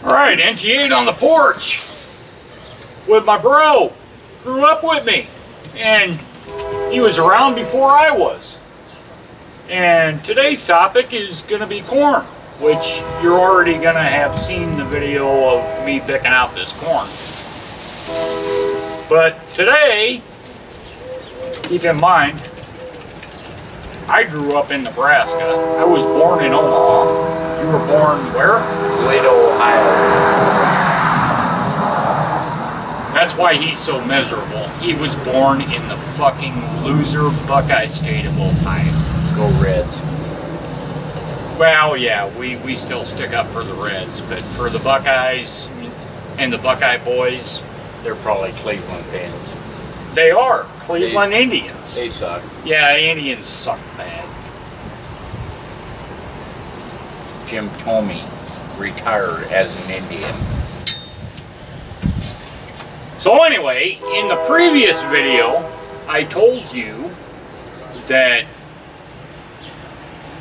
Alright, NT8 on the porch with my bro. Grew up with me. And he was around before I was. And today's topic is going to be corn, which you're already going to have seen the video of me picking out this corn. But today, keep in mind, I grew up in Nebraska. I was born in Omaha. You were born where? Toledo, Ohio. That's why he's so miserable. He was born in the fucking loser Buckeye state of Ohio. Go Reds. Well, yeah, we still stick up for the Reds, but for the Buckeyes and the Buckeye boys, they're probably Cleveland fans. They are. Cleveland Indians. They suck. Yeah, Indians suck bad. Jim Thome retired as an Indian. So anyway, in the previous video, I told you that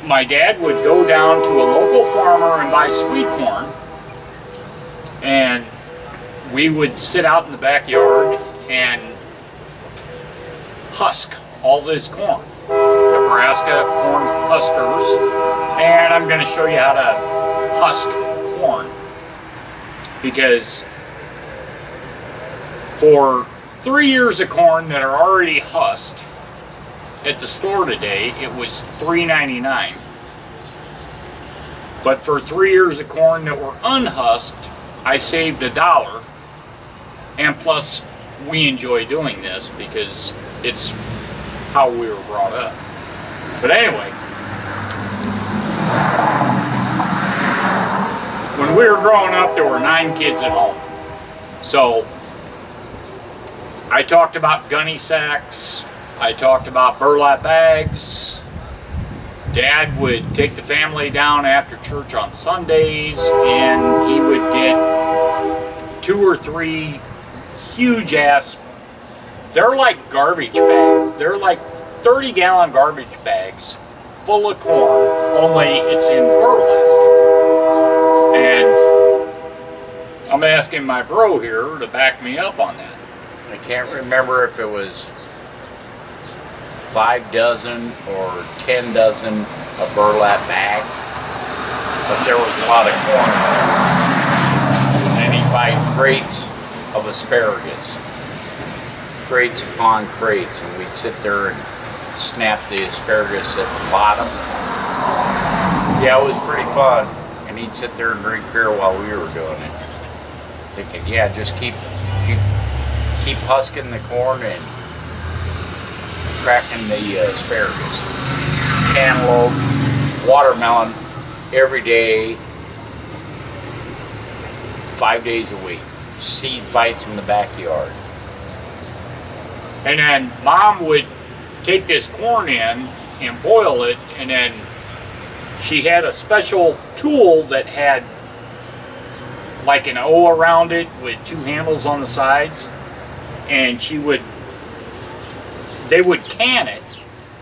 my dad would go down to a local farmer and buy sweet corn, and we would sit out in the backyard and husk all this corn. Nebraska Cornhuskers, and I'm going to show you how to husk corn, because for 3 ears of corn that are already husked at the store today, it was $3.99. But for 3 ears of corn that were unhusked, I saved $1. And plus, we enjoy doing this because it's how we were brought up. But anyway, when we were growing up, there were 9 kids at home. So I talked about gunny sacks, I talked about burlap bags. Dad would take the family down after church on Sundays, and he would get 2 or 3 huge ass, they're like garbage bags. They're like 30-gallon garbage bags full of corn, only it's in burlap. And I'm asking my bro here to back me up on that. I can't remember if it was 5 dozen or 10 dozen a burlap bag, but there was a lot of corn. And he'd buy crates of asparagus, crates upon crates, and we'd sit there and snap the asparagus at the bottom. Yeah, it was pretty fun, and he'd sit there and drink beer while we were doing it, thinking, yeah, just keep husking the corn and cracking the asparagus. Cantaloupe, watermelon every day, 5 days a week. Seed fights in the backyard. And then Mom would take this corn in and boil it, and then she had a special tool that had like an O around it with 2 handles on the sides, and they would can it,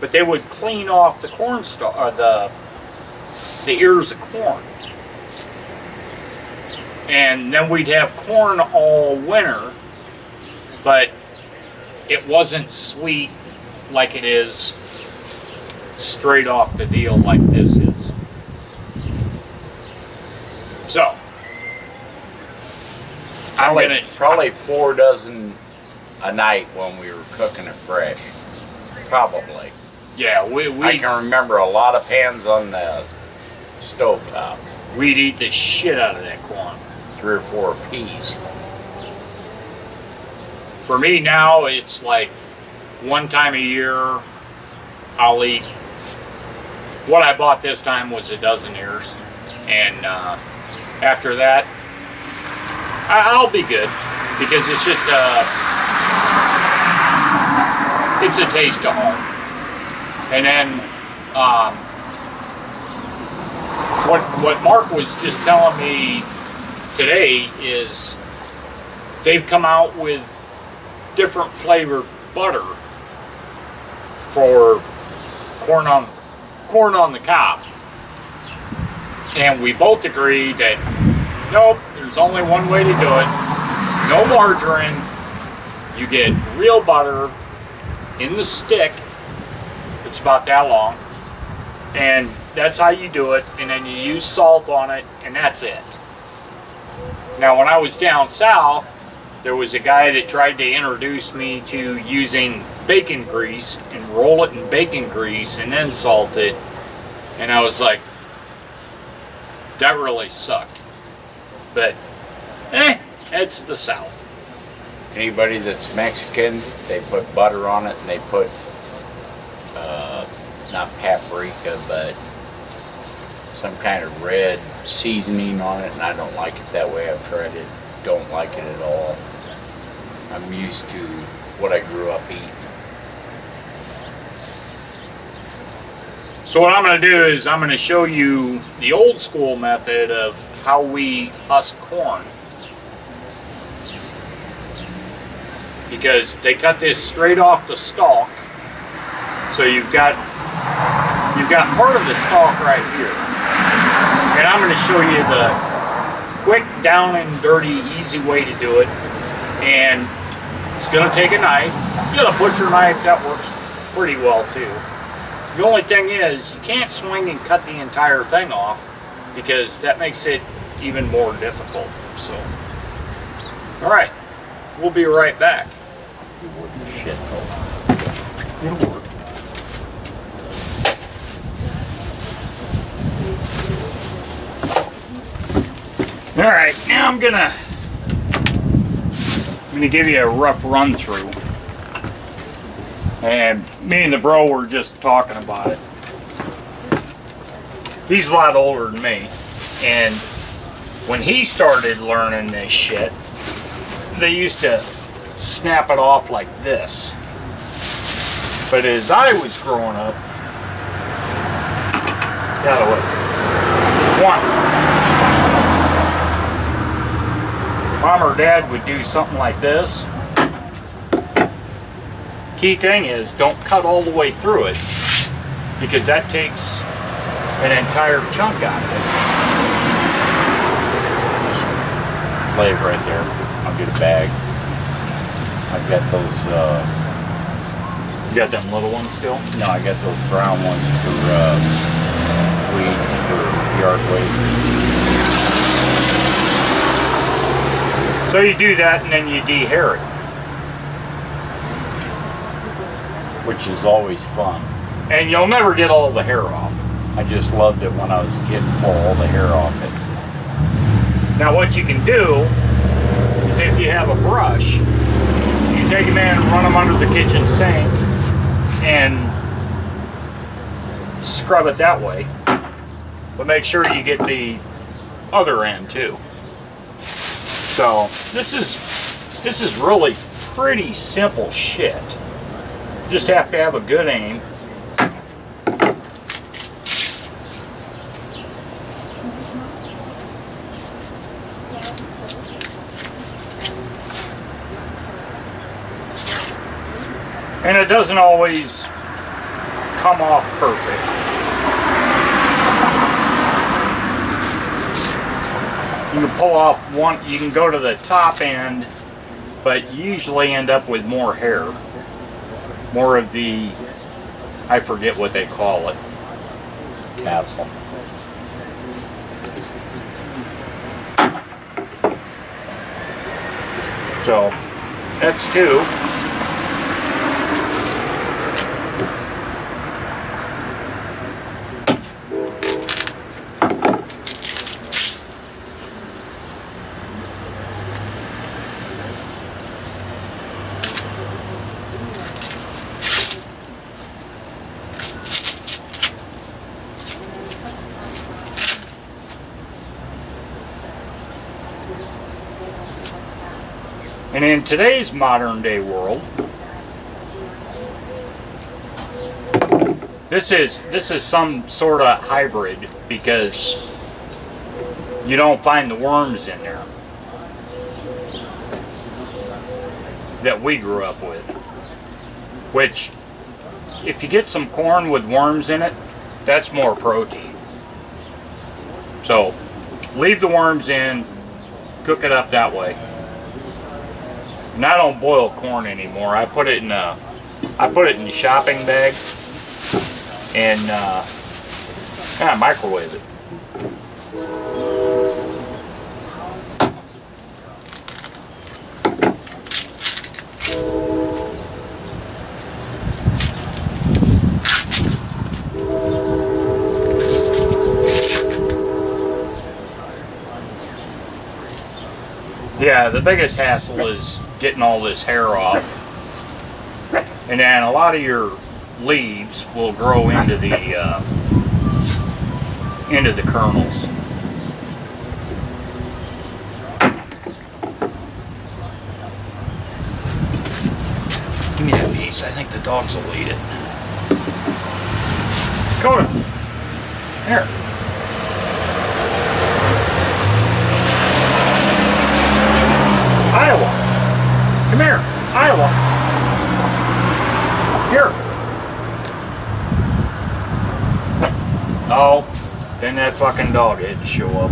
but they would clean off the corn the ears of corn. And then we'd have corn all winter, but it wasn't sweet like it is straight off the deal like this is. So, probably 4 dozen a night when we were cooking it fresh. Probably. Yeah, I can remember a lot of pans on the stovetop. We'd eat the shit out of that corn. 3 or 4 apiece. For me now, it's like one time a year I'll eat. What I bought this time was a dozen ears, and after that I'll be good, because it's just it's a taste of home. And then what Mark was just telling me today is they've come out with different flavored butter for corn on the cob. And we both agree that Nope, there's only one way to do it. No margarine. You get real butter in the stick. It's about that long. And that's how you do it. And then you use salt on it, and that's it. Now, when I was down south, there was a guy that tried to introduce me to using bacon grease and roll it in bacon grease and then salt it. And I was like, that really sucked. But, it's the South. Anybody that's Mexican, they put butter on it and they put, not paprika, but some kind of red seasoning on it, and I don't like it that way. I've tried it, don't like it at all. I'm used to what I grew up eating. So what I'm going to do is I'm going to show you the old school method of how we husk corn. Because they cut this straight off the stalk. So you've got part of the stalk right here. And I'm going to show you the quick, down and dirty, easy way to do it. And it's going to take a knife. You got a butcher knife, that works pretty well too. The only thing is, you can't swing and cut the entire thing off because that makes it even more difficult. So, alright, we'll be right back. Shit, It'll work. Alright, now I'm gonna give you a rough run through. And me and the bro were just talking about it. He's a lot older than me. And when he started learning this shit, they used to snap it off like this. But as I was growing up, got away. Mom or Dad would do something like this. Key thing is, don't cut all the way through it, because that takes an entire chunk out of it. Just lay it right there. I'll get a bag. I've got those, you got them little ones still? no, I got those brown ones for weeds, for yard waste. So you do that and then you dehair it. Which is always fun. And you'll never get all the hair off. I just loved it when I was getting all the hair off it. Now what you can do is, if you have a brush, you take them in and run them under the kitchen sink and scrub it that way. But make sure you get the other end too. So this is really pretty simple shit. Just have to have a good aim. And it doesn't always come off perfect. You can pull off one, you can go to the top end, but you usually end up with more hair. More of the, I forget what they call it. Castle. So, that's two. And in today's modern day world, this is some sort of hybrid, because you don't find the worms in there that we grew up with. Which, if you get some corn with worms in it, that's more protein. So leave the worms in, cook it up that way. And I don't boil corn anymore. I put it in the shopping bag and kind of microwave it. Yeah, the biggest hassle is getting all this hair off. And then a lot of your leaves will grow into the kernels. Give me that piece. I think the dogs will eat it. Dakota, here. Iowa, come here, Iowa. Here. Oh, then that fucking dog had to show up.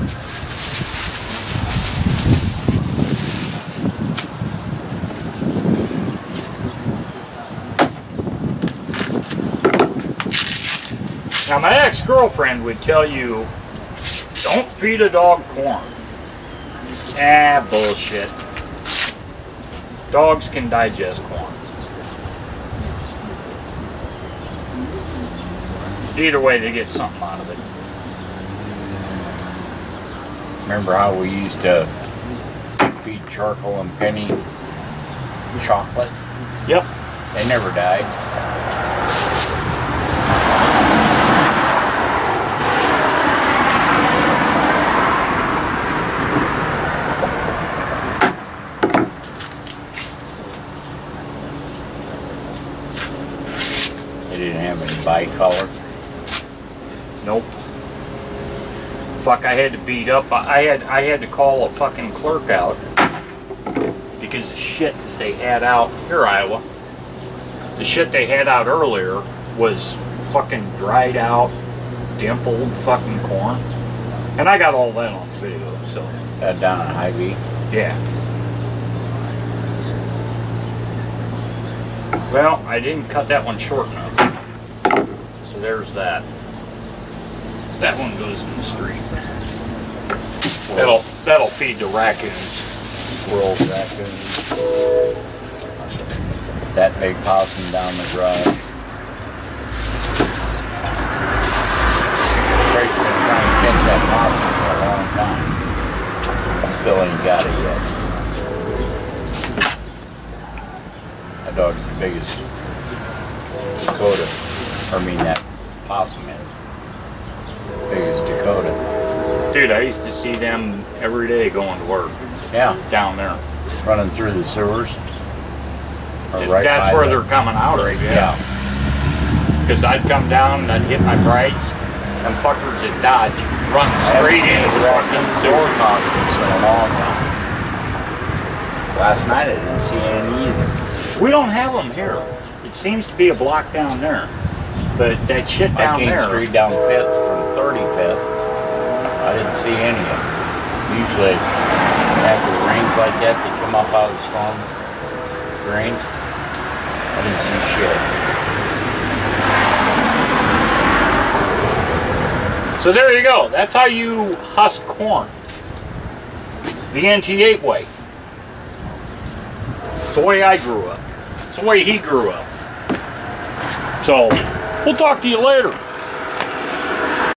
Now my ex-girlfriend would tell you, don't feed a dog corn. Ah, bullshit. Dogs can digest corn. Either way, they get something out of it. Remember how we used to feed charcoal and penny chocolate? Yep. They never died. Didn't have any bicolor. Nope. Fuck, I had to beat up. I had to call a fucking clerk out because the shit they had out here, Iowa. The shit they had out earlier was fucking dried out, dimpled fucking corn, and I got all that on video. So that down at Hy-Vee. Yeah. Well, I didn't cut that one short enough. So there's that. That one goes in the street. That'll feed the raccoons. Squirrels, raccoons. That big possum down the drive. Craig's been trying to catch that possum for a long time. Still ain't got it yet. That dog's the biggest Dakota. I mean that possum is. Biggest Dakota. Dude, I used to see them every day going to work. Yeah. Down there. Running through the sewers. Right, that's where they're coming out right now. Yeah. Because I'd come down and I'd hit my brights, and fuckers at Dodge run straight into the fucking sewer possums in a long time. Last night I didn't see any either. We don't have them here. It seems to be a block down there. But that shit down there. I came straight down 5th from 35th. I didn't see any of them. Usually, after it rains like that, they come up out of the storm drains. I didn't see shit. So there you go. That's how you husk corn. The NT8 way. It's the way I grew up. It's the way he grew up. So, we'll talk to you later.